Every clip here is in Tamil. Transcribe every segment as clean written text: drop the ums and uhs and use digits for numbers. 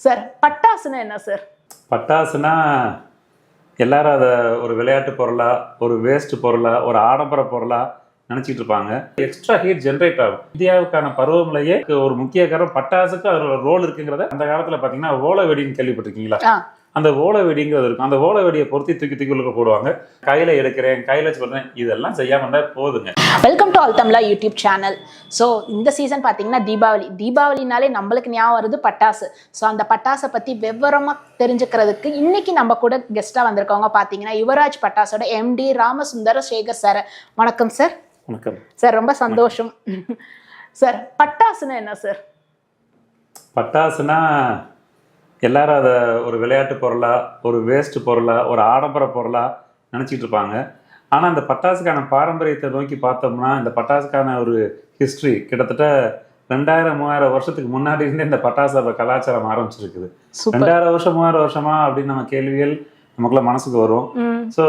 சார் பட்டாசுன்னா என்ன சார்? பட்டாசுனா எல்லாரும் அதை ஒரு விளையாட்டு பொருளா, ஒரு வேஸ்ட் பொருளா, ஒரு ஆடம்பர பொருளா நினைச்சிட்டு இருப்பாங்க. எக்ஸ்ட்ரா ஹீட் ஜென்ரேட் ஆகும். இந்தியாவுக்கான பருவமழையே ஒரு முக்கிய காரணம் பட்டாசுக்கு அதோட ரோல் இருக்குங்கிறத அந்த காலத்துல பாத்தீங்கன்னா ஓலை வெடின்னு கேள்விப்பட்டிருக்கீங்களா? அந்த ஓலை வெடிங்கிறது இருக்கும். அந்த ஓலை வெடியை பொருத்தி தூக்கி தூக்கி உள்ள போடுவாங்க. கையில எடுக்கிறேன், கையில சொல்றேன், இதெல்லாம் செய்யாம இருந்தா போதுங்க. Welcome to all Tamizha YouTube channel. So இந்த சீசன் பார்த்தீங்கன்னா தீபாவளினாலே நம்மளுக்கு ஞாபகம் வருது பட்டாசு. ஸோ அந்த பட்டாசை பற்றி விவரமாக தெரிஞ்சுக்கிறதுக்கு இன்னைக்கு நம்ம கூட கெஸ்ட்டாக வந்திருக்கவங்க பார்த்தீங்கன்னா யுவராஜ் பட்டாசோட MD ராமசுந்தர சேகர் சார். வணக்கம் சார். வணக்கம் சார், ரொம்ப சந்தோஷம். சார், பட்டாசுன்னா என்ன சார்? பட்டாசுனா எல்லாரும் அதை ஒரு விளையாட்டு பொருளா, ஒரு வேஸ்ட் பொருளா, ஒரு ஆடம்பர பொருளா நினச்சிட்டு இருப்பாங்க. ஆனால் அந்த பட்டாசுக்கான பாரம்பரியத்தை நோக்கி பார்த்தோம்னா இந்த பட்டாசுக்கான ஒரு ஹிஸ்ட்ரி கிட்டத்தட்ட 2000-3000 வருஷத்துக்கு முன்னாடி இருந்தே இந்த பட்டாசு கலாச்சாரம் ஆரம்பிச்சிருக்குது. 2000 வருஷம் 3000 வருஷமா அப்படின்னு நம்ம கேள்விகள் நமக்குள்ள மனசுக்கு வரும். ஸோ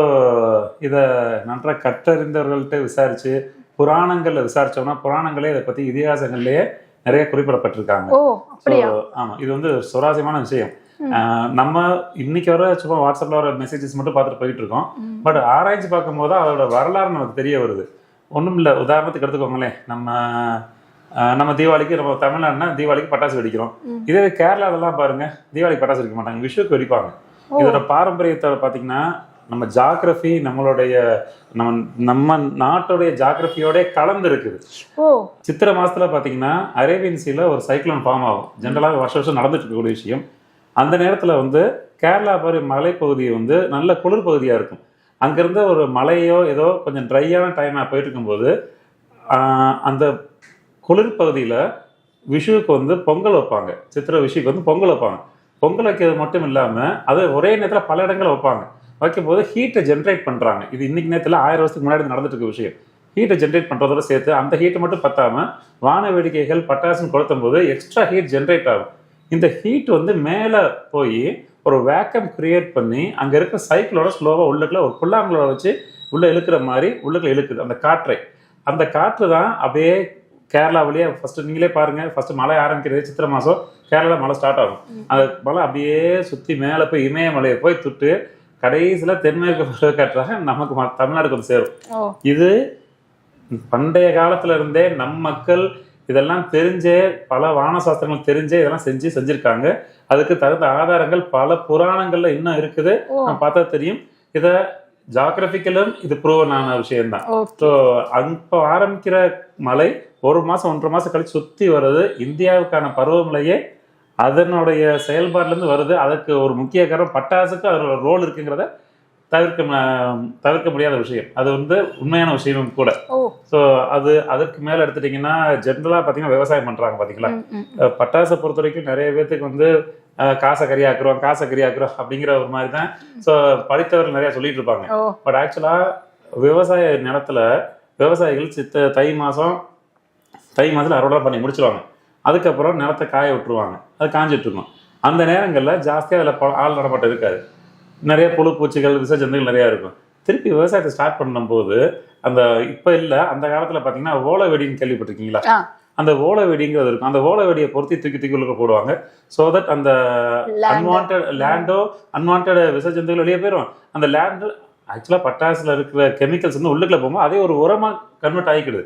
இதை நன்றாக கற்றறிந்தவர்கள்ட்ட விசாரிச்சு புராணங்களில் விசாரிச்சோம்னா புராணங்களே இதை பற்றி இதிகாசங்கள்லேயே நிறைய குறிப்பிடப்பட்டிருக்காங்க. ஆமா, இது வந்து சுவாரஸ்யமான விஷயம். நம்ம இன்னைக்கு வர சும்மா வாட்ஸ்அப்ல வர மெசேஜஸ் மட்டும் பார்த்துட்டு போயிட்டு இருக்கோம். பட் ஆராய்ச்சி பார்க்கும் போது அதோட வரலாறு நமக்கு தெரிய வருது. ஒன்றும் இல்லை, உதாரணத்துக்கு எடுத்துக்கோங்களேன். நம்ம தீபாவளிக்கு, நம்ம தமிழ்நாடுனா தீபாவளிக்கு பட்டாசு வெடிக்கிறோம். இதே கேரளாலெல்லாம் பாருங்க, தீபாவளிக்கு பட்டாசு வெடிக்க மாட்டாங்க, விஷுக்கு வெடிப்பாங்க. இதோட பாரம்பரியத்தை பார்த்தீங்கன்னா நம்ம ஜாகிரபி நம்ம நாட்டுடைய ஜாகிரபியோட கலந்து இருக்குது. சித்திரை மாசத்துல பாத்தீங்கன்னா அரேபியன் சீல ஒரு சைக்ளோன் ஃபார்ம் ஆகும். ஜென்ரலாக வருஷம் நடந்துட்டு இருக்கக்கூடிய விஷயம். அந்த நேரத்துல வந்து கேரளா மாதிரி மலைப்பகுதி வந்து நல்ல குளிர் பகுதியா இருக்கும். அங்கிருந்த ஒரு மலையோ ஏதோ கொஞ்சம் ட்ரையான டைமா போயிட்டு இருக்கும்போது அந்த குளிர் பகுதியில விஷுவுக்கு வந்து பொங்கல் வைப்பாங்க. சித்திரை விஷுக்கு வந்து பொங்கல் வைப்பாங்க. பொங்கல் வைக்கிறது மட்டும் இல்லாம அது ஒரே நேரத்தில் பல இடங்கள் வைப்பாங்க. வைக்கும்போது ஹீட்டை ஜென்ரேட் பண்ணுறாங்க. இது இன்னைக்கு நேரத்தில் 1000 வருஷத்துக்கு முன்னாடி நடந்துட்டு இருக்க விஷயம். ஹீட்டை ஜென்ரேட் பண்ணுறதோட சேர்த்து அந்த ஹீட்டை மட்டும் பத்தாமல் வான வேடிக்கைகள் பட்டாசுன்னு கொளுத்தும் போது எக்ஸ்ட்ரா ஹீட் ஜென்ரேட் ஆகும். இந்த ஹீட் வந்து மேலே போய் ஒரு வேக்கம் கிரியேட் பண்ணி அங்கே இருக்கிற சைக்கிளோட ஸ்லோவாக உள்ளுக்குள்ள ஒரு புல்லாங்களோட வச்சு உள்ளே இழுக்கிற மாதிரி உள்ளுக்குள்ள இழுக்குது அந்த காற்றை. அந்த காற்று தான் அப்படியே கேரளா வழியா ஃபர்ஸ்ட் நீங்களே பாருங்க, ஃபர்ஸ்ட் மழை ஆரம்பிக்கிறது சித்திரை மாதம் கேரளா மழை ஸ்டார்ட் ஆகும். அந்த மழை அப்படியே சுற்றி மேலே போய் இமயமலையை போய் தொட்டு கடைசியில் தென்மேற்கு பருவக்காற்றாக நமக்கு தமிழ்நாடுக்கு வந்து சேரும். இது பண்டைய காலத்துல இருந்தே நம் மக்கள் இதெல்லாம் தெரிஞ்சே பல வான சாஸ்திரங்கள் தெரிஞ்சே இதெல்லாம் செஞ்சிருக்காங்க. அதுக்கு தகுந்த ஆதாரங்கள் பல புராணங்கள்ல இன்னும் இருக்குது. நம்ம பார்த்தா தெரியும். இதை ஜாகிரபிக்கலும் இது ப்ரூவன் ஆன விஷயம்தான். ஸோ அப்போ ஆரம்பிக்கிற மழை 1 மாசம் 1.5 மாசம் கழிச்சு சுத்தி வருது. இந்தியாவுக்கான பருவமழையே அதனுடைய செயல்பாடுலேருந்து வருது. அதுக்கு ஒரு முக்கிய காரணம் பட்டாசுக்கு அதோட ரோல் இருக்குங்கிறத தவிர்க்க முடியாத விஷயம். அது வந்து உண்மையான விஷயமும் கூட. ஸோ அதற்கு மேலே எடுத்துட்டிங்கன்னா ஜென்ரலாக பார்த்தீங்கன்னா விவசாயம் பண்ணுறாங்க பார்த்தீங்களா. பட்டாசை பொறுத்த வரைக்கும் நிறைய பேர்த்துக்கு வந்து காசை கறியாக்குறோம் அப்படிங்கிற ஒரு மாதிரி தான் ஸோ படித்தவர்கள் நிறையா சொல்லிட்டு இருப்பாங்க. பட் ஆக்சுவலாக விவசாய நிலத்துல விவசாயிகள் தை மாதத்தில் அறுவடை பண்ணி முடிச்சிருவாங்க. அதுக்கப்புறம் நிலத்தை காய விட்டுருவாங்க. அது காஞ்சிட்டு இருக்கும். அந்த நேரங்களில் ஜாஸ்தியாக அதில் ஆள் நடமாட்டம் இருக்காது. நிறைய புழு பூச்சிகள் விசர்ஜனங்கள் நிறையா இருக்கும். திருப்பி விவசாயத்தை ஸ்டார்ட் பண்ணும்போது அந்த இப்போ இல்லை, அந்த காலத்தில் பார்த்தீங்கன்னா ஓலை வெடின்னு கேள்விப்பட்டிருக்கீங்களா? அந்த ஓலை வெடிங்கிறது இருக்கும். அந்த ஓலை வெடியை பொருத்தி தூக்கி உள்ள போடுவாங்க. ஸோ தட் அந்த அன்வான்ட் விசர்ஜனங்கள் வெளியே போயிடும். அந்த லேண்டு ஆக்சுவலாக பட்டாசுல இருக்கிற கெமிக்கல்ஸ் வந்து உள்ளுக்குள்ள போகும்போது அதே ஒரு உரமா கன்வெர்ட் ஆகிக்கிடுது.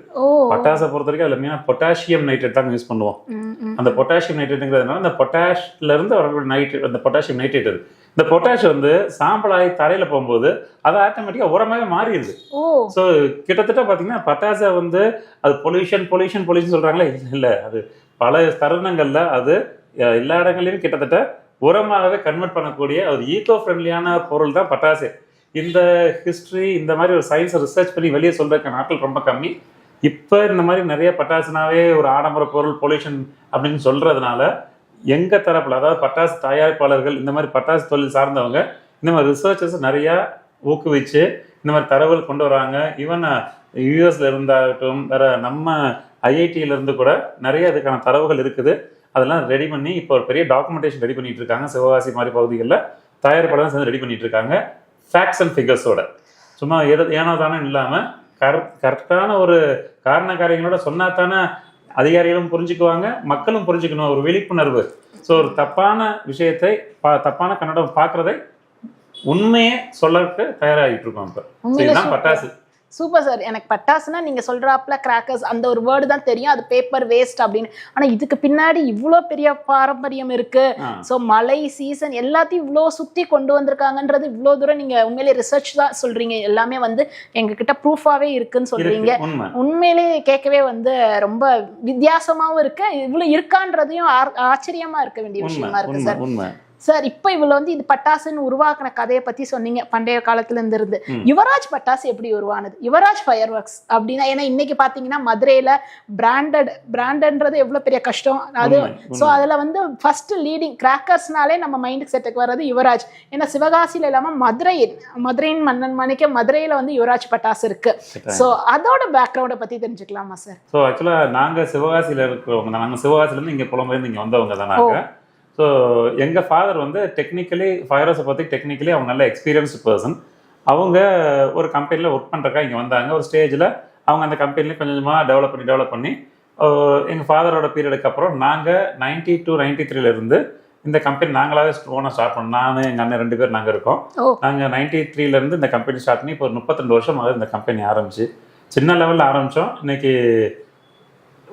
பட்டாசை பொறுத்த வரைக்கும் அதில் மெயினாக பொட்டாசியம் நைட்ரேட் தான் யூஸ் பண்ணுவோம். அந்த பொட்டாசியம் நைட்ரேட்டுங்கிறதுனால அந்த பொட்டாஷ்ல இருந்து வரக்கூடிய நைட்ரேட், அந்த பொட்டாசியம் நைட்ரேட் இது. இந்த பொட்டாஷ் வந்து சாம்பலாகி தரையில போகும்போது அது ஆட்டோமேட்டிக்காக உரமாகவே மாறிடுது. ஸோ கிட்டத்தட்ட பார்த்தீங்கன்னா பட்டாசை வந்து அது பொல்யூஷன் சொல்றாங்களே, இல்லை, அது பல தருணங்கள்ல அது எல்லா இடங்கள்லையும் கிட்டத்தட்ட உரமாகவே கன்வெர்ட் பண்ணக்கூடிய ஒரு ஈகோ ஃப்ரெண்ட்லியான பொருள் தான் பட்டாசு. இந்த ஹிஸ்ட்ரி இந்த மாதிரி ஒரு சயின்ஸை ரிசர்ச் பண்ணி வெளியே சொல்றதுக்கான நாட்கள் ரொம்ப கம்மி. இப்போ இந்த மாதிரி நிறைய பட்டாசுனாவே ஒரு ஆடம்பர பொருள் பொல்யூஷன் அப்படின்னு சொல்றதுனால எங்க தரப்புல, அதாவது பட்டாசு தயாரிப்பாளர்கள், இந்த மாதிரி பட்டாசு தொழில் சார்ந்தவங்க இந்த மாதிரி ரிசர்ச்சர்ஸ் நிறைய ஊக்குவிச்சு இந்த மாதிரி தரவுகள் கொண்டு வராங்க. ஈவன் யூஎஸ்ல இருந்தாகட்டும், வேற நம்ம IITல இருந்து கூட நிறைய இதுக்கான தரவுகள் இருக்குது. அதெல்லாம் ரெடி பண்ணி இப்போ ஒரு பெரிய டாக்குமெண்டேஷன் ரெடி பண்ணிட்டு இருக்காங்க. சிவகாசி மாதிரி பகுதிகளில் தயாரிப்பாளர் சேர்ந்து ரெடி பண்ணிட்டு இருக்காங்க. ஃபேக்ட்ஸ் அண்ட் ஃபிகர்ஸோட, சும்மா ஏனோ தானே இல்லாமல் கரெக்டான ஒரு காரண காரியங்களோட சொன்னா தானே அதிகாரிகளும் புரிஞ்சுக்குவாங்க, மக்களும் புரிஞ்சுக்கணும், ஒரு விழிப்புணர்வு. ஸோ ஒரு தப்பான விஷயத்தை தப்பான கன்னடம் பார்க்கறதை உண்மையே சொல்லறதுக்கு தயாராகிட்டு இருக்கோம். இப்போ இதுதான் பட்டாசு. Super sir. எனக்கு பட்டாசுனா நீங்க சொல்றாப்ல கிராக்கர்ஸ் அந்த ஒரு வேர்டு தான் தெரியும், அது பேப்பர் வேஸ்ட் அப்படின்னு. ஆனா இதுக்கு பின்னாடி இவ்வளோ பெரிய பாரம்பரியம் இருக்கு. ஸோ மழை சீசன் எல்லாத்தையும் இவ்வளோ சுத்தி கொண்டு வந்திருக்காங்கன்றது இவ்வளோ தூரம் நீங்க உண்மையிலே ரிசர்ச் தான் சொல்றீங்க, எல்லாமே வந்து எங்ககிட்ட ப்ரூஃபாவே இருக்குன்னு சொல்றீங்க. உண்மையிலே கேட்கவே வந்து ரொம்ப வித்தியாசமாவும் இருக்கு, இவ்வளவு இருக்கான்றதையும் ஆச்சரியமா இருக்க வேண்டிய விஷயமா இருக்கு சார். சார் இப்போ இவ்வளவு வந்து இது பட்டாசுன்னு உருவாக்குன கதையை பத்தி சொன்னீங்க, பண்டைய காலத்துல இருந்து. யுவராஜ் பட்டாசு எப்படி உருவானது? யுவராஜ் ஃபயர் ஒர்க்ஸ் அப்படின்னா, ஏன்னா இன்னைக்கு பாத்தீங்கன்னா மதுரையில பிராண்டட்ன்றது எவ்வளவு பெரிய கஷ்டம் அது. ஸோ அதுல வந்து ஃபர்ஸ்ட் லீடிங் கிராக்கர்ஸ்னாலே நம்ம மைண்டுக்கு செட்டுக்கு வர்றது யுவராஜ். ஏன்னா சிவகாசியில இல்லாம மதுரையின் மன்னன் மணிக்க மதுரையில வந்து யுவராஜ் பட்டாசு இருக்கு. ஸோ அதோட பேக்ரவுண்டை பத்தி தெரிஞ்சுக்கலாமா சார்? ஸோ ஆக்சுவலா நாங்க சிவகாசியில இருக்கிறவங்க, நாங்க சிவகாசில இருந்து இங்க புலம்பெயர்ந்து இங்க வந்தவங்க தான் நாங்க. ஸோ எங்கள் ஃபாதர் வந்து டெக்னிக்கலி ஃபயர்ஸை பற்றி டெக்னிக்கலி அவங்க நல்ல எக்ஸ்பீரியன்ஸ்டு பர்சன். அவங்க ஒரு கம்பெனியில் ஒர்க் பண்ணுறக்கா இங்கே வந்தாங்க. ஒரு ஸ்டேஜில் அவங்க அந்த கம்பெனிலேயே கொஞ்சம் கொஞ்சமாக டெவலப் பண்ணி எங்கள் ஃபாதரோட பீரியடுக்கு அப்புறம் நாங்கள் 92, 93 இருந்து இந்த கம்பெனி நாங்களாவே ஓனாக ஸ்டார்ட் பண்ணோம். நான் எங்கள் அண்ணன் 2 பேர் நாங்கள் இருக்கோம். நாங்கள் 93 இருந்து இந்த கம்பெனி ஸ்டார்ட் பண்ணி இப்போ ஒரு 32 வருஷம் ஆகுது இந்த கம்பெனி ஆரம்பிச்சு. சின்ன லெவலில் ஆரம்பித்தோம். இன்னைக்கு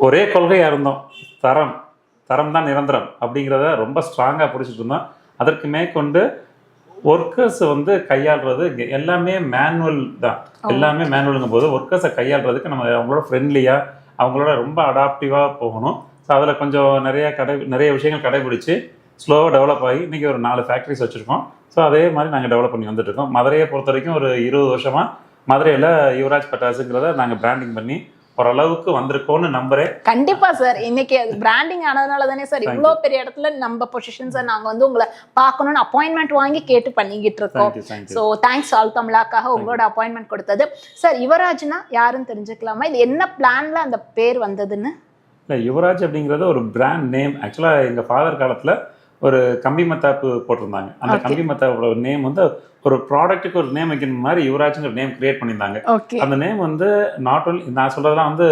ஒரே கொள்கையாக இருந்தோம், தரம் தான் நிரந்தரம் அப்படிங்கிறத ரொம்ப ஸ்ட்ராங்காக பிடிச்சிட்டு இருந்தோம். அதற்கு மேற்கொண்டு ஒர்க்கர்ஸ் வந்து கையாளுறது எல்லாமே மேனுவல் தான். எல்லாமே மேனுவலுங்கும் போது ஒர்க்கர்ஸை கையாளுறதுக்கு நம்ம அவங்களோட ஃப்ரெண்ட்லியாக, அவங்களோட ரொம்ப அடாப்டிவாக போகணும். ஸோ அதில் கொஞ்சம் நிறைய விஷயங்கள் கடைபிடிச்சி ஸ்லோவாக டெவலப் ஆகி இன்றைக்கி ஒரு 4 ஃபேக்ட்ரிஸ் வச்சுருக்கோம். ஸோ அதே மாதிரி நாங்கள் டெவலப் பண்ணி வந்துட்டுருக்கோம். மதுரையை பொறுத்த வரைக்கும் ஒரு 20 வருஷமாக மதுரையில் யுவராஜ் பட்டாசுங்கிறத நாங்கள் பிராண்டிங் பண்ணி ஓரளவுக்கு வந்திருக்கோன்னு நம்புறேன். கண்டிப்பா சார். இன்னைக்கு அது பிராண்டிங் ஆனதுனால தானே சார் இவ்வளோ பெரிய இடத்துல நம்ம பொசிஷன்ஸை நாங்கள் வந்து உங்களை பார்க்கணும்னு அப்பாயின்மெண்ட் வாங்கி கேட்டு பண்ணிக்கிட்டு இருக்கோம். ஸோ தேங்க்ஸ் ஆல் தமிழாக்காக உங்களோட அப்பாயின்மெண்ட் கொடுத்தது. சார் யுவராஜ்னா யாருன்னு தெரிஞ்சுக்கலாமா? இது என்ன பிளான்ல அந்த பேர் வந்ததுன்னு? இல்லை, யுவராஜ் அப்படிங்கிறது ஒரு பிராண்ட் நேம். ஆக்சுவலாக எங்கள் ஃபாதர் காலத்தில் ஒரு கம்பி மத்தாப்பு போட்டிருந்தாங்க. அந்த கம்பி மத்தாப்போட நேம் வந்து ஒரு ப்ராடக்ட்டுக்கு ஒரு நேம் வைக்கிற மாதிரி யுவராஜ்னு ஒரு நேம் கிரியேட் பண்ணியிருந்தாங்க. அந்த நேம் வந்து நாட் ஒன்லி நான் சொல்றதெல்லாம் வந்து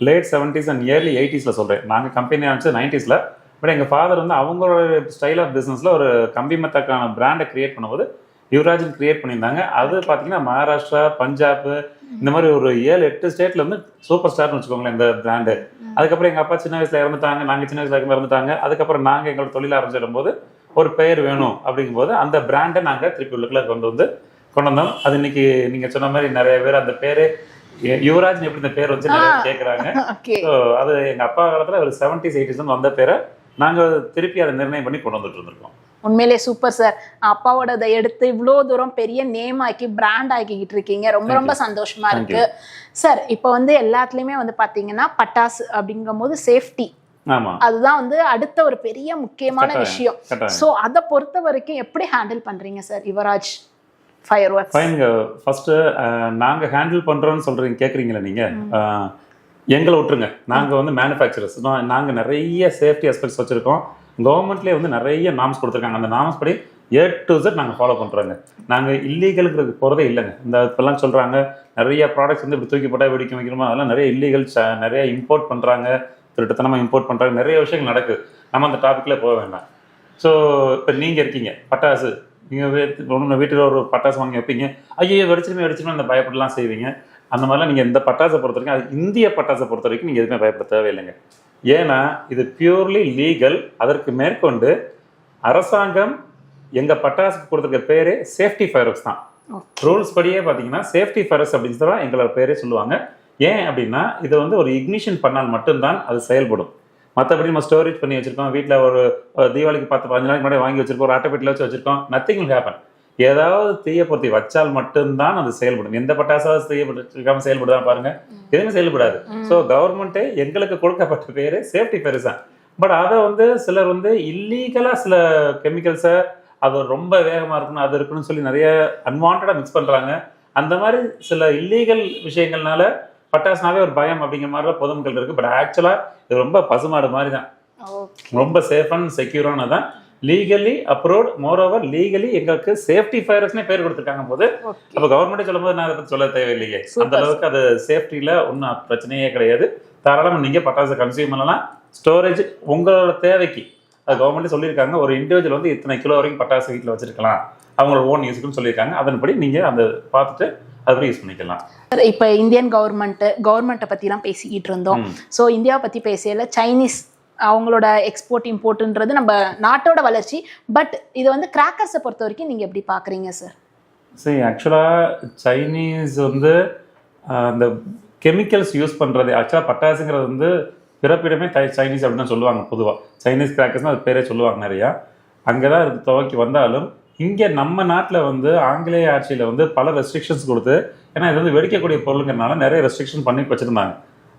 late 70s and yearly 80s சொல்றேன். நாங்கள் கம்பெனி ஆரம்பிச்சு 90s. பட் எங்கள் ஃபாதர் வந்து அவங்களோட ஸ்டைல் ஆஃப் பிஸ்னஸில் ஒரு கம்பி மத்தாக்கான பிராண்டை கிரியேட் பண்ணும்போது யுவராஜ்னு கிரியேட் பண்ணியிருந்தாங்க. அது பார்த்தீங்கன்னா மகாராஷ்டிரா, பஞ்சாப் இந்த மாதிரி ஒரு 7-8 ஸ்டேட்ல வந்து சூப்பர் ஸ்டார்னு வச்சுக்கோங்களேன் இந்த பிராண்டு. அதுக்கப்புறம் எங்கள் அப்பா சின்ன வயசுல இறந்துட்டாங்க, நாங்கள் சின்ன வயசுல இறந்துட்டாங்க. அதுக்கப்புறம் நாங்கள் எங்களோட தொழில் ஆரம்பிச்சிடும் போது ஒரு பெயர் வேணும் அப்படிங்கும்போது அந்த பிராண்டை நாங்கள் திருப்பி உள்ளுக்குள்ள கொண்டு வந்தோம். அது இன்னைக்கு நீங்கள் சொன்ன மாதிரி நிறைய பேர் அந்த பேரு யுவராஜ் எப்படி இந்த பேர் வச்சு நிறைய கேட்குறாங்க. ஸோ அது எங்கள் அப்பா காலத்தில் ஒரு 70s 80s வந்த பேரை நாங்கள் திருப்பி அதை நிர்ணயம் பண்ணி கொண்டு வந்துட்டு இருந்திருக்கோம். உண்மையிலே சூப்பர் சார். அப்பாவோட அதை எடுத்து இவ்வளோ தூரம் பெரிய நேம் ஆக்கி பிராண்ட் ஆக்கிக்கிட்டு இருக்கீங்க. ரொம்ப ரொம்ப சந்தோஷமா இருக்கு சார். இப்போ வந்து எல்லாத்துலேயுமே வந்து பார்த்தீங்கன்னா பட்டாசு அப்படிங்கும் போது சேஃப்டி அதுதான் வந்து அடுத்த ஒரு பெரிய முக்கியமான விஷயம். ஸோ அதை பொறுத்த வரைக்கும் எப்படி ஹேண்டில் பண்றீங்க sir Yuvraj fireworks? First நாங்கள் ஹேண்டில் பண்றோம்னு சொல்றீங்க, கேட்குறீங்களா நீங்க? எங்களை விட்டுருங்க, நாங்கள் வந்து மேனுஃபேக்சரர்ஸ். நாங்கள் நிறைய சேஃப்டி அஸ்பெக்ட்ஸ் வச்சுருக்கோம். கவர்மெண்ட்லேயே வந்து நிறைய நாம்ஸ் கொடுத்துருக்காங்க. அந்த நாம்ஸ் படி A to Z நாங்கள் ஃபாலோ பண்ணுறோங்க. நாங்கள் இல்லீகலுக்கு போகிறதே இல்லைங்க. இந்த இப்போல்லாம் சொல்கிறாங்க நிறைய ப்ராடக்ட்ஸ் வந்து இப்படி தூக்கி போட்டால் வெடிக்க வைக்கணுமா, அதெல்லாம் நிறைய இல்லீகல் நிறைய இம்போர்ட் பண்ணுறாங்க, திருட்டுத்தனமாக இம்போர்ட் பண்ணுறாங்க, நிறைய விஷயங்கள் நடக்குது. நம்ம அந்த டாப்பிக்கில் போக வேண்டாம். ஸோ இப்போ நீங்கள் இருக்கீங்க பட்டாசு, நீங்கள் வீட்டில் ஒரு பட்டாசு வாங்கி வைப்பீங்க, ஐயோ வெடிச்சிருமே அந்த பயப்படலாம் செய்வீங்க. அந்த மாதிரிலாம் நீங்கள் இந்த பட்டாசை பொறுத்த வரைக்கும், அது இந்திய பட்டாசை பொறுத்த வரைக்கும் நீங்கள் எதுவுமே பயப்பட தேவையில்லைங்க. ஏன்னா இது பியூர்லி லீகல். அதற்கு மேற்கொண்டு அரசாங்கம் எங்கள் பட்டாசுக்கு கொடுத்துருக்க பேரே சேஃப்டி ஃபயர் ஒர்க்ஸ் தான். ரூல்ஸ் படியே பார்த்தீங்கன்னா சேஃப்டி ஃபயர் ஒர்க்ஸ் அப்படின்னு தான் எங்களோட பேரே சொல்லுவாங்க. ஏன் அப்படின்னா இது வந்து ஒரு இக்னிஷன் பண்ணால் மட்டும்தான் அது செயல்படும். மற்றபடி நம்ம ஸ்டோரேஜ் பண்ணி வச்சிருக்கோம், வீட்டில் ஒரு தீபாவளிக்கு 10-15 நாளைக்கு முன்னாடி வாங்கி வச்சிருக்கோம், ஒரு அட்டைப்பெட்டியில் வச்சு வச்சிருக்கோம், நத்திங் வில் ஹேப்பன். ஏதாவது தீயப்பொருத்தி வச்சால் மட்டும்தான் அது செயல்படும். எந்த பட்டாசாவது தீயப்பொருத்திக்காம செயல்படுதான் பாருங்க, எதுவுமே செயல்படாது. ஸோ கவர்மெண்ட்டே எங்களுக்கு கொடுக்கப்பட்ட பேரு சேஃப்டி ஃபயர்ஸ் தான். பட் அதை வந்து சிலர் வந்து இல்லீகலா சில கெமிக்கல்ஸை அது ரொம்ப வேகமா இருக்கணும், அது இருக்குன்னு சொல்லி நிறைய அன்வான்டா மிக்ஸ் பண்றாங்க. அந்த மாதிரி சில இல்லீகல் விஷயங்கள்னால பட்டாசுனாவே ஒரு பயம் அப்படிங்கிற மாதிரி பொதுமக்கள் இருக்கு. பட் ஆக்சுவலா இது ரொம்ப பசுமாடு மாதிரி தான், ரொம்ப சேஃப் அண்ட் செக்யூரானதான், லீகலி அப்ரூவ்ட். மோரோவர் லீகலி எங்களுக்கு சேஃப்டி ஃபயர்ஸ்னே பேர் கொடுத்துருக்காங்க போது அப்போ கவர்மெண்ட்டே சொல்லும் போது நான் அதை பற்றி சொல்ல தேவையில்லையே. அந்த அளவுக்கு அது சேஃப்டியில ஒன்றும் பிரச்சனையே கிடையாது. தாராளமாக நீங்கள் பட்டாசு கன்சியூம் பண்ணலாம். ஸ்டோரேஜ் உங்களோட தேவைக்கு அது கவர்மெண்ட்டே சொல்லியிருக்காங்க. ஒரு இண்டிவிஜுவல் வந்து இத்தனை கிலோ வரைக்கும் பட்டாசு வீட்டில் வச்சிருக்கலாம், அவங்களோட ஓன் யூஸுக்குன்னு சொல்லியிருக்காங்க. அதன்படி நீங்கள் அந்த பார்த்துட்டு அதுபடி யூஸ் பண்ணிக்கலாம். இப்போ இந்தியன் கவர்மெண்ட்டை பற்றிலாம் பேசிக்கிட்டு இருந்தோம். ஸோ இந்தியாவை பற்றி பேசல சைனீஸ் அவங்களோட எக்ஸ்போர்ட் இம்போர்ட்ன்றது நம்ம நாட்டோட வளர்ச்சி. பட் இது வந்து கிராக்கர்ஸை பொறுத்த வரைக்கும் நீங்கள் எப்படி பார்க்குறீங்க சார்? சரி, ஆக்சுவலாக சைனீஸ் வந்து அந்த கெமிக்கல்ஸ் யூஸ் பண்ணுறது, ஆக்சுவலாக பட்டாசுங்கிறது வந்து பிறப்பிடமே சைனீஸ் அப்படின்னு தான் சொல்லுவாங்க. பொதுவாக சைனீஸ் கிராக்கர்ஸ்னால் அது பேரே சொல்லுவாங்க நிறையா. அங்கே தான் இது துவக்கி வந்தாலும் இங்கே நம்ம நாட்டில் வந்து ஆங்கிலேய ஆட்சியில் வந்து பல ரெஸ்ட்ரிக்ஷன்ஸ் கொடுத்து, ஏன்னா இது வந்து வெடிக்கக்கூடிய பொருளுங்கிறனால நிறைய ரெஸ்ட்ரிக்ஷன் பண்ணி வச்சுருந்தாங்க.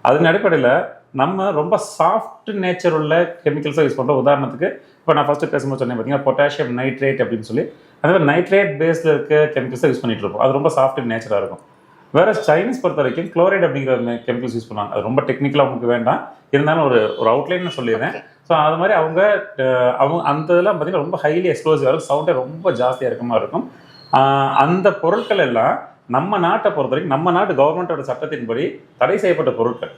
அதன் அடிப்படையில் நம்ம ரொம்ப சாஃப்ட் நேச்சர் உள்ள கெமிக்கல்ஸை யூஸ் பண்ணுறோம். உதாரணத்துக்கு இப்போ நான் ஃபஸ்ட்டு பேசும்போது சொன்னேன் பார்த்தீங்கன்னா பொட்டாசியம் நைட்ரேட் அப்படின்னு சொல்லி, அந்த மாதிரி நைட்ரேட் பேஸில் இருக்க கெமிக்கல்ஸை யூஸ் பண்ணிட்டு இருப்போம். அது ரொம்ப சாஃப்ட் நேச்சராக இருக்கும். வேறு சைனீஸ் பொறுத்த வரைக்கும் குளோரைட் அப்படிங்கிற கெமிக்கல்ஸ் யூஸ் பண்ணுவாங்க. அது ரொம்ப டெக்னிக்கலாக உங்களுக்கு வேண்டாம், இருந்தாலும் ஒரு அவுட்லைன் சொல்லிடுறேன். ஸோ அது மாதிரி அவங்க அந்த இதெல்லாம் பார்த்தீங்கன்னா ரொம்ப ஹைலி எக்ஸ்ப்ளோசிவாக இருக்கும், சவுண்டே ரொம்ப ஜாஸ்தியாக இருக்க மாதிரி இருக்கும். அந்த பொருட்கள் எல்லாம் நம்ம நாட்டை பொறுத்த வரைக்கும் நம்ம நாட்டு கவர்மெண்ட்டோட சட்டத்தின்படி தடை செய்யப்பட்ட பொருட்கள்.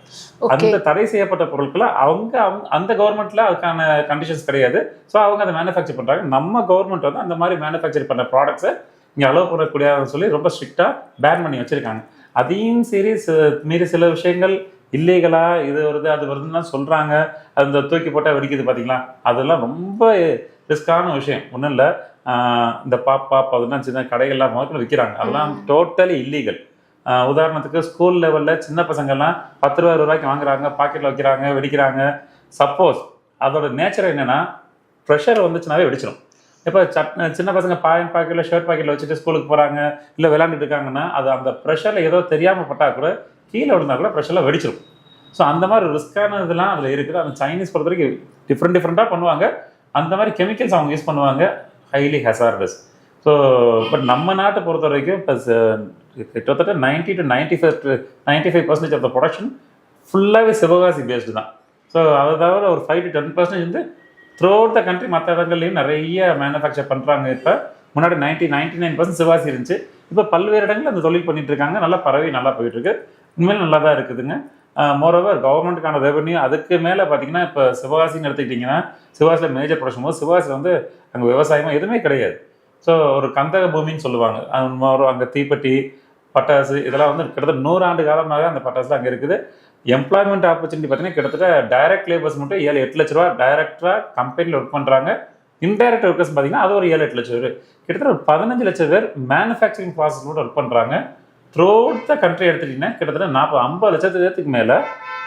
அந்த தடை செய்யப்பட்ட பொருட்களை அவங்க அந்த கவர்மெண்ட்ல அதுக்கான கண்டிஷன்ஸ் கிடையாது. ஸோ அவங்க அதை மேனுஃபேக்சர் பண்ணுறாங்க. நம்ம கவர்மெண்ட் வந்து அந்த மாதிரி மேனுஃபேக்சர் பண்ண ப்ராடக்ட்ஸை இங்கே அலோவ் பண்ணக்கூடியதுன்னு சொல்லி ரொம்ப ஸ்ட்ரிக்டாக பேன் பண்ணி வச்சுருக்காங்க. அதையும் சரி மீறி சில விஷயங்கள் இல்லீகலா இது வருது அது வருதுன்னு சொல்கிறாங்க. அந்த தூக்கி போட்டால் வெடிக்குது பார்த்தீங்களா, அதெல்லாம் ரொம்ப ரிஸ்கான விஷயம். ஒன்றும் இல்லை, இந்த பாப் அதெல்லாம் சின்ன கடைகள்லாம் முதல்ல விற்கிறாங்க. அதெல்லாம் டோட்டலி இல்லீகல். உதாரணத்துக்கு ஸ்கூல் லெவலில் சின்ன பசங்கள்லாம் 10 ரூபா 20 ரூபாய்க்கு வாங்குறாங்க, பாக்கெட்டில் வைக்கிறாங்க, வெடிக்கிறாங்க. சப்போஸ் அதோட நேச்சர் என்னென்னா ப்ரெஷர் வந்துச்சுனாவே வெடிச்சிடும். இப்போ சின்ன பசங்க பாக்கெட்டில் ஷர்ட் பாக்கெட்டில் வச்சுட்டு ஸ்கூலுக்கு போகிறாங்க, இல்லை விளையாண்டுட்டு இருக்காங்கன்னா அது அந்த ப்ரெஷரில் ஏதோ தெரியாமல் பட்டால் கூட கீழே விழுந்தா கூட ப்ரெஷரில் வெடிச்சிடும். ஸோ அந்த மாதிரி ரிஸ்க்கான இதெல்லாம் அதில் இருக்குது. அந்த சைனீஸ் பொறுத்த வரைக்கும் டிஃப்ரெண்ட்டாக பண்ணுவாங்க. அந்த மாதிரி கெமிக்கல்ஸ் அவங்க யூஸ் பண்ணுவாங்க, ஹைலி ஹசார்டஸ். ஸோ பட் நம்ம நாட்டை பொறுத்த வரைக்கும் இப்போ கிட்டத்தட்ட 90 to 95% ஆஃப் த ப்ரொடக்ஷன் ஃபுல்லாகவே சிவகாசி பேஸ்டு தான். ஸோ அதை தவிர ஒரு 5 to 10% வந்து த்ரூ அவுட் த கண்ட்ரி மற்ற இடங்கள்லையும் நிறைய மேனுஃபேக்சர் பண்ணுறாங்க. இப்போ முன்னாடி 99% சிவகாசி இருந்துச்சு. இப்போ பல்வேறு இடங்கள் அந்த தொழில் பண்ணிட்டு இருக்காங்க. நல்லா பரவி நல்லா போயிட்டு இருக்கு. உண்மையிலும் நல்லா தான் இருக்குதுங்க. மோரோவர் கவர்மெண்ட்டுக்கான ரெவன்யூ அதுக்கு மேலே பார்த்தீங்கன்னா இப்போ சிவகாசின்னு எடுத்துக்கிட்டிங்கன்னா சிவகாசியில் மேஜர் ப்ரொடக்ஷன் போது சிவகாசியில் வந்து அங்கே விவசாயமாக எதுவுமே கிடையாது. ஸோ ஒரு கந்தக பூமின்னு சொல்லுவாங்க. அங்கே தீப்பெட்டி பட்டாசு இதெல்லாம் வந்து கிட்டத்தட்ட 100 ஆண்டு காலமாக அந்த பட்டாசுலாம் அங்கே இருக்குது. எம்ப்ளாய்மெண்ட் ஆப்பர்ச்சுனிட்டி பார்த்தீங்கன்னா கிட்டத்தட்ட டைரக்ட் லேபர்ஸ் மட்டும் 7-8 லட்ச ரூபா டைரக்டாக கம்பெனியில் ஒர்க் பண்ணுறாங்க. இன்டைரக்ட் ஒர்க்கர்ஸ் பார்த்தீங்கன்னா அது ஒரு 7-8 லட்சம் பேர், கிட்டத்தட்ட ஒரு 15 லட்சம் பேர் மேனுஃபேக்சரிங் ப்ராசஸ் மட்டும் ஒர்க் பண்ணுறாங்க. த்ரூ அவுட் த கண்ட்ரி எடுத்துட்டிங்கன்னா கிட்டத்தட்ட 40-50 லட்சத்துக்கு மேலே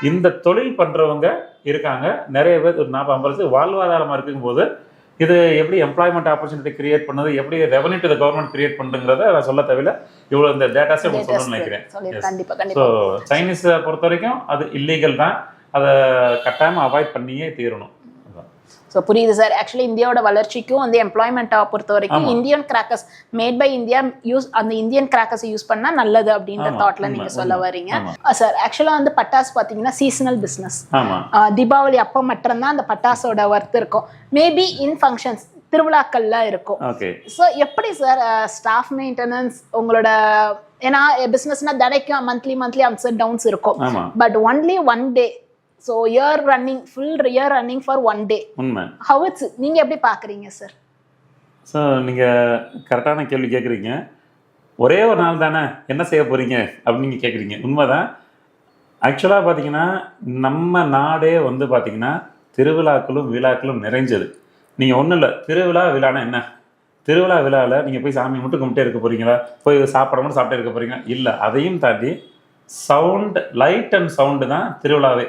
இந்த தொழில் பண்ணுறவங்க இருக்காங்க. நிறைய பேர் ஒரு 40-50 லட்சம் வாழ்வாதாரமாக இருக்கும்போது இது எப்படி எம்ப்ளாய்மெண்ட் ஆப்பர்ச்சுனிட்டி கிரியேட் பண்ணது, எப்படி revenue to the government create பண்ணுங்கிறத நான் சொல்ல தேவையில்ல. இவ்வளோ இந்த டேட்டாஸே உங்களுக்கு சொல்லணும்னு நினைக்கிறேன். ஸோ சைனீஸை பொறுத்த வரைக்கும் அது இல்லீகல் தான், அதை கட்டாயமாக அவாய்ட் பண்ணியே தீரணும். ஸோ புரியுது சார். ஆக்சுவலி இந்தியாவோட வளர்ச்சிக்கும் வந்து எம்ப்ளாய்மெண்ட்டாக பொறுத்த வரைக்கும் Indian crackers made by India அந்த இந்தியன் கிராக்கர்ஸை யூஸ் பண்ணால் நல்லது அப்படின்ற தாட்ல நீங்கள் சொல்ல வரீங்க சார். ஆக்சுவலாக வந்து பட்டாசு பார்த்தீங்கன்னா சீசனல் பிஸ்னஸ். தீபாவளி அப்போ மட்டும்தான் அந்த பட்டாசோட ஒர்த் இருக்கும். மேபி இன் ஃபங்க்ஷன்ஸ் திருவிழாக்கள்ல இருக்கும். ஸோ எப்படி சார் ஸ்டாஃப் மெயின்டெனன்ஸ் உங்களோட, ஏன்னா பிஸ்னஸ்னா தினைக்கும் மந்த்லி அப்ஸ் அண்ட் டவுன்ஸ் இருக்கும். But only one day, so year running for one day. உண்மை. how it's நீங்க எப்படி பாக்குறீங்க சார்? ஸோ நீங்கள் கரெக்டான கேள்வி கேட்குறீங்க. ஒரே ஒரு நாள் தானே என்ன செய்ய போகிறீங்க அப்படின்னு நீங்கள் கேட்குறீங்க. உண்மைதான். ஆக்சுவலாக பார்த்தீங்கன்னா நம்ம நாடே வந்து பார்த்தீங்கன்னா திருவிழாக்களும் விழாக்களும் நிறைஞ்சது. நீங்கள் ஒன்றும் இல்லை, திருவிழா விழானா என்ன, திருவிழா விழாவில் நீங்கள் போய் சாமி மட்டும் கும்பிட்டே இருக்க போகிறீங்களா, போய் சாப்பிட மட்டும் சாப்பிட்டே இருக்க போகிறீங்க? இல்லை, அதையும் தாண்டி சவுண்ட், லைட் அண்ட் சவுண்டு தான் திருவிழாவே.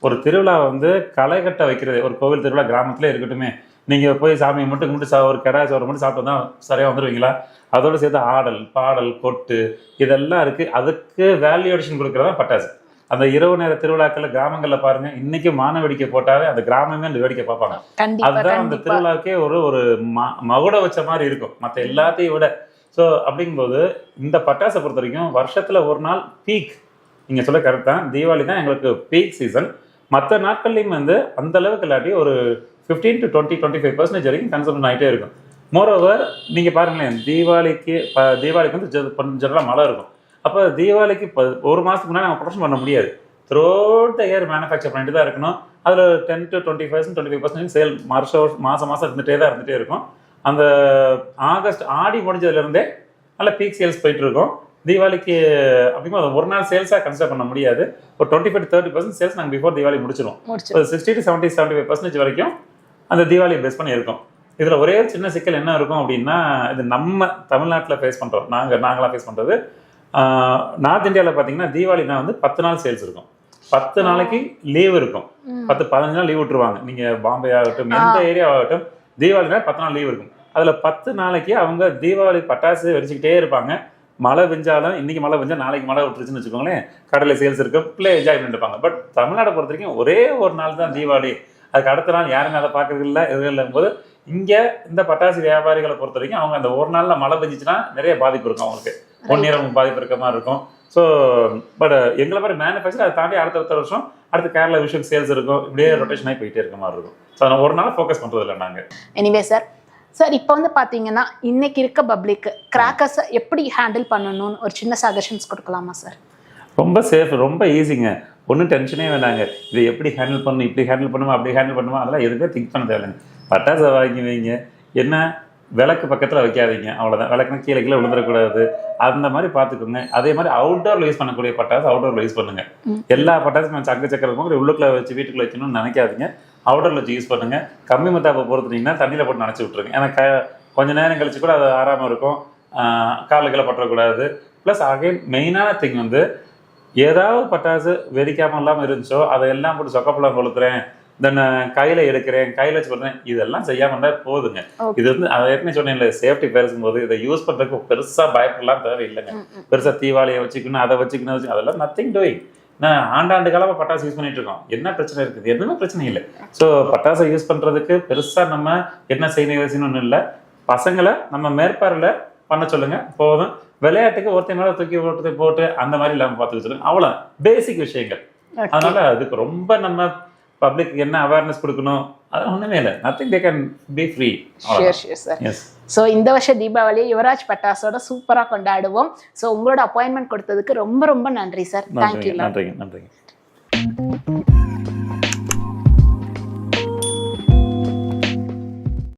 ஒரு திருவிழாவை வந்து களை கட்ட வைக்கிறது, ஒரு கோவில் திருவிழா கிராமத்திலே இருக்கட்டுமே, நீங்கள் போய் சாமியை மட்டும் கும்பிட்டு ஒரு கடை சோறு மட்டும் சாப்பிட்டு தான் சரியாக வந்துடுவீங்களா? அதோடு சேர்த்து ஆடல் பாடல் கொட்டு இதெல்லாம் இருக்குது. அதுக்கு வேல்யூடேஷன் கொடுக்குறதா பட்டாசு. அந்த இரவு நேர திருவிழாக்களில் கிராமங்களில் பாருங்கள், இன்றைக்கி மான வேடிக்கை போட்டாவே அந்த கிராமமே அந்த வேடிக்கை பார்ப்பாங்க. அதுதான் அந்த திருவிழாவுக்கே ஒரு மகுட வச்ச மாதிரி இருக்கும் மற்ற எல்லாத்தையும் விட. ஸோ அப்படிங்கும்போது இந்த பட்டாசை பொறுத்த வரைக்கும் வருஷத்தில் ஒரு நாள் பீக், நீங்கள் சொல்ல கரெக்ட் தான், தீபாவளி தான் எங்களுக்கு பீக் சீசன். மற்ற நாட்கள்லையும் வந்து அந்த அளவுக்கு இல்லாட்டி ஒரு 15 to 20-25% வரைக்கும் கன்சம்ஷன் ஆகிட்டே இருக்கும். மோரோவர் நீங்கள் பாருங்களேன், தீபாவளிக்கு வந்து ஜெனரலாக மழை இருக்கும். அப்போ தீபாவளிக்கு ஒரு மாதத்துக்கு முன்னாடி நம்ம ப்ரொடக்ஷன் பண்ண முடியாது. த்ரோட் த இயர் மேனுஃபேக்சர் பண்ணிட்டு தான் இருக்கணும். அதில் 10 to 20%, 25% சேல் மாதம் இருந்துகிட்டே இருக்கும். அந்த ஆகஸ்ட் ஆடி முடிஞ்சதுலேருந்தே நல்ல பீக் சேல்ஸ் போயிட்டு இருக்கும். தீபாவளிக்கு அப்படிங்கும்போது ஒரு நாள் சேல்ஸாக கன்சிடர் பண்ண முடியாது. ஒரு 25 to 30% சேல்ஸ் நாங்கள் பிஃபோர் தீபாவளி முடிச்சிடும். 60 to 75% வரைக்கும் அந்த தீபாவளியை பேஸ் பண்ணி இருக்கும். இதில் ஒரே சின்ன சிக்கல் என்ன இருக்கும் அப்படின்னா, இது நம்ம தமிழ்நாட்டில் ஃபேஸ் பண்ணுறோம், நாங்களாம் ஃபேஸ் பண்ணுறது. நார்த் இந்தியாவில் பார்த்தீங்கன்னா தீபாவளினா வந்து 10 நாள் சேல்ஸ் இருக்கும். 10 நாளைக்கு லீவ் இருக்கும். 10-15 நாள் லீவ் விட்டுருவாங்க. நீங்கள் பாம்பே ஆகட்டும், எந்த ஏரியா ஆகட்டும், தீபாவளினா 10 நாள் லீவ் இருக்கும். அதில் 10 நாளைக்கு அவங்க தீபாவளி பட்டாசு வெடிச்சுக்கிட்டே இருப்பாங்க. மழை பெஞ்சாலும், இன்னைக்கு மழை பெஞ்சா நாளைக்கு மழை விட்டுருச்சுன்னு வச்சுக்கோங்களேன், கடையில் சேல்ஸ் இருக்கும், பிள்ளை என்ஜாய் பண்ணிட்டு இருப்பாங்க. பட் தமிழ்நாடை பொறுத்த வரைக்கும் ஒரே ஒரு நாள் தான் தீபாவளி. அதுக்கு அடுத்த நாள் யாருமே அதை பார்க்கறது இல்லை. இது இல்லைங்கும்போது இங்கே இந்த பட்டாசு வியாபாரிகளை பொறுத்த வரைக்கும் அவங்க அந்த ஒரு நாளில் மழை பெஞ்சிச்சுன்னா நிறைய பாதிப்பு இருக்கும். அவங்களுக்கு 1 year பாதிப்பு இருக்க மாதிரி இருக்கும். ஸோ பட் எங்களை மாதிரி மேனுஃபேக்சர் அதை தாண்டி அடுத்த வருஷம் அடுத்த கேரளா விஷுக்கு சேல்ஸ் இருக்கும். இப்படியே ரொட்டேஷன் ஆகி போயிட்டே இருக்க மாதிரி இருக்கும். ஸோ அதை ஒரு நாள் ஃபோக்கஸ் பண்ணுறது இல்லை நாங்கள். எனிவே சார் இப்போ வந்து பார்த்தீங்கன்னா இன்னைக்கு இருக்க பப்ளிக்கு கிராக்கர்ஸை எப்படி ஹேண்டில் பண்ணணும்னு ஒரு சின்ன சஜஷன்ஸ் கொடுக்கலாமா சார்? ரொம்ப சேஃப், ரொம்ப ஈஸிங்க. ஒன்றும் டென்ஷனே வேணாங்க. இதை எப்படி ஹேண்டில் பண்ணணும், இப்படி ஹேண்டில் பண்ணுமா, அப்படி ஹேண்டில் பண்ணுமா, அதெல்லாம் எதுவுமே திங்க் பண்ண தேவையில்லைங்க. பட்டாசை வாங்கி வைங்க. என்ன, விளக்கு பக்கத்தில் வைக்காதீங்க, அவ்வளோதான். விளக்குனா கீழே விழுந்துடக்கூடாது, அந்த மாதிரி பார்த்துக்கோங்க. அதே மாதிரி அவுட்டோரில் யூஸ் பண்ணக்கூடிய பட்டாசு அவுட்டோரில் யூஸ் பண்ணுங்க. எல்லா பட்டாசும் சங்கு சக்கரை இருக்கும் உள்ளுக்குள்ள வச்சு வீட்டுக்குள்ள வைக்கணும்னு நினைக்காதீங்க. அவுட்டோரில் வச்சு யூஸ் பண்ணுங்க. கம்மி மத்தாப்பை பொறுத்துட்டீங்கன்னா தண்ணியில் போட்டு நினச்சி விட்ருங்க. ஏன்னா கொஞ்சம் நேரம் கழிச்சு கூட அது ஆறாமல் இருக்கும். காலுக்குள்ள பற்றக்கூடாது. ப்ளஸ் அகைன் மெயினான திங் வந்து, ஏதாவது பட்டாசு வெடிக்காமல் இல்லாமல் இருந்துச்சோ அதை எல்லாம் போட்டு சொக்கப்பெல்லாம் கொளுத்துறேன், தென் கையில் எடுக்கிறேன், கையில் வச்சு கொடுறேன், இதெல்லாம் செய்யாமல் இருந்தால் போதுங்க. இது வந்து அதை ஏற்கனவே சொன்னேன்ல, சேஃப்டி பேசும்போது இதை யூஸ் பண்ணுறதுக்கு பெருசாக பயப்படலாம் தேவையில்லைங்க. பெருசாக தீபாவளியை வச்சுக்கணும், அதை வச்சுக்கணும், அதெல்லாம் நத்திங் டூயிங். நான் ஆண்டாண்டு காலமாக பட்டாசு யூஸ் பண்ணிட்டு இருக்கோம். என்ன பிரச்சனை இருக்குது? எதுவுமே பிரச்சனை இல்லை. ஸோ பட்டாசை யூஸ் பண்ணுறதுக்கு பெருசாக நம்ம என்ன செய்யணும் ஒன்றும் இல்லை. பசங்களை நம்ம மேற்பார்வையில் பண்ண சொல்லுங்க போதும். விளையாட்டுக்கு ஒருத்தர் மேலே தூக்கி போட்டு அந்த மாதிரி இல்லாமல் பார்த்துக்க சொல்லுங்க. அவ்வளோ பேசிக் விஷயங்கள். அதனால அதுக்கு ரொம்ப நம்ம பப்ளிக் என்ன அவேர்னஸ் கொடுக்கணும், அது ஒன்றுமே இல்லை. Nothing, they can be free. So இந்த வருஷம் தீபாவளியை யுவராஜ் பட்டாசோட சூப்பராக கொண்டாடுவோம். ஸோ உங்களோட அப்பாயின்மெண்ட் கொடுத்ததுக்கு ரொம்ப ரொம்ப நன்றி சார். தேங்க்யூ. நன்றிங்க.